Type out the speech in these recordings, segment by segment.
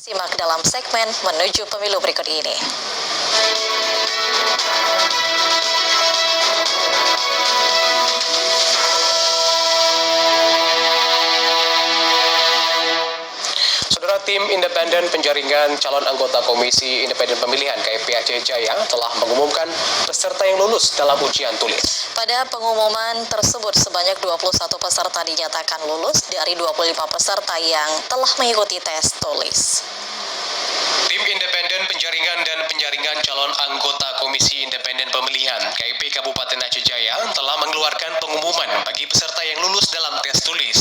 Simak dalam segmen Menuju Pemilu berikut ini. Saudara, tim independen penjaringan calon anggota Komisi Independen Pemilihan KIP Aceh Jaya telah mengumumkan peserta yang lulus dalam ujian tulis. Pada pengumuman tersebut, sebanyak 21 peserta dinyatakan lulus dari 25 peserta yang telah mengikuti tes tulis. Tim independen penjaringan dan penjaringan calon anggota Komisi Independen Pemilihan KIP Kabupaten Aceh Jaya telah mengeluarkan pengumuman bagi peserta yang lulus dalam tes tulis.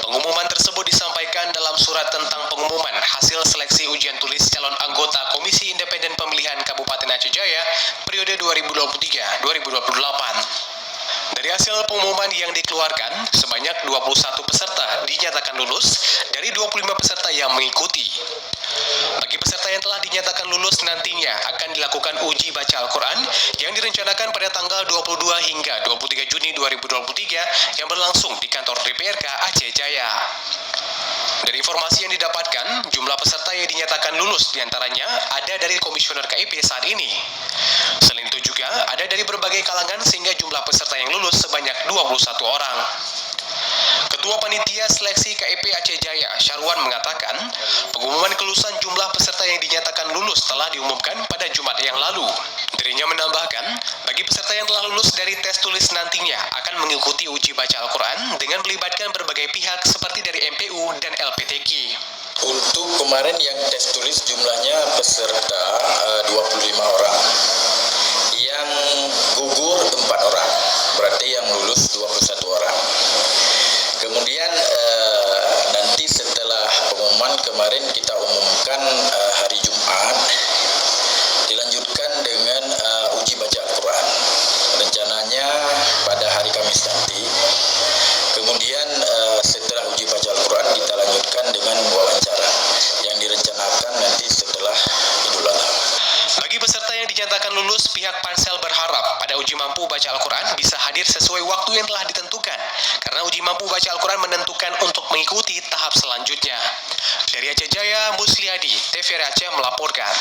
Pengumuman tersebut disampaikan dalam surat tentang pengumuman hasil seleksi ujian tulis calon anggota Komisi Independen Pemilihan Kabupaten Aceh Jaya periode 2023-2028. Dari hasil pengumuman yang dikeluarkan, sebanyak 21 peserta dinyatakan lulus dari 25 peserta yang mengikuti. Bagi peserta yang telah dinyatakan lulus, nantinya akan dilakukan uji baca Al-Quran yang direncanakan pada tanggal 22 hingga 23 Juni 2023 yang berlangsung di kantor DPRK Aceh Jaya. Dari informasi yang didapatkan, jumlah peserta yang dinyatakan lulus diantaranya ada dari komisioner KIP saat ini. Selain itu juga ada dari berbagai kalangan sehingga jumlah peserta yang lulus sebanyak 21 orang. Ketua Panitia Seleksi KIP Aceh Jaya, Syarwan, mengatakan pengumuman kelulusan jumlah peserta yang dinyatakan lulus telah diumumkan pada Jumat yang lalu. Dirinya menambahkan, bagi peserta yang telah lulus dari tes tulis nantinya akan mengikuti uji baca Al-Quran dengan melibatkan berbagai pihak seperti dari MPU dan LPTQ. Untuk kemarin yang tes tulis jumlahnya peserta 25 orang, yang gugur 4 orang, berarti yang lulus 21 orang. Kemudian nanti setelah pengumuman kemarin kita umumkan hari Jumat, dilanjutkan dengan uji baca Al-Quran. Rencananya pada hari Kamis nanti. Kemudian setelah uji baca Al-Quran kita lanjutkan dengan wawancara yang direncanakan nanti setelah Idul Adha. Bagi peserta yang dinyatakan lulus, pihak Pansel berharap pada uji mampu baca Al-Quran bisa hadir sesuai waktu yang telah ditentukan, karena uji mampu baca Al-Quran menentukan untuk mengikuti tahap selanjutnya. Dari Aceh Jaya, Musliadi, TVRI Aceh melaporkan.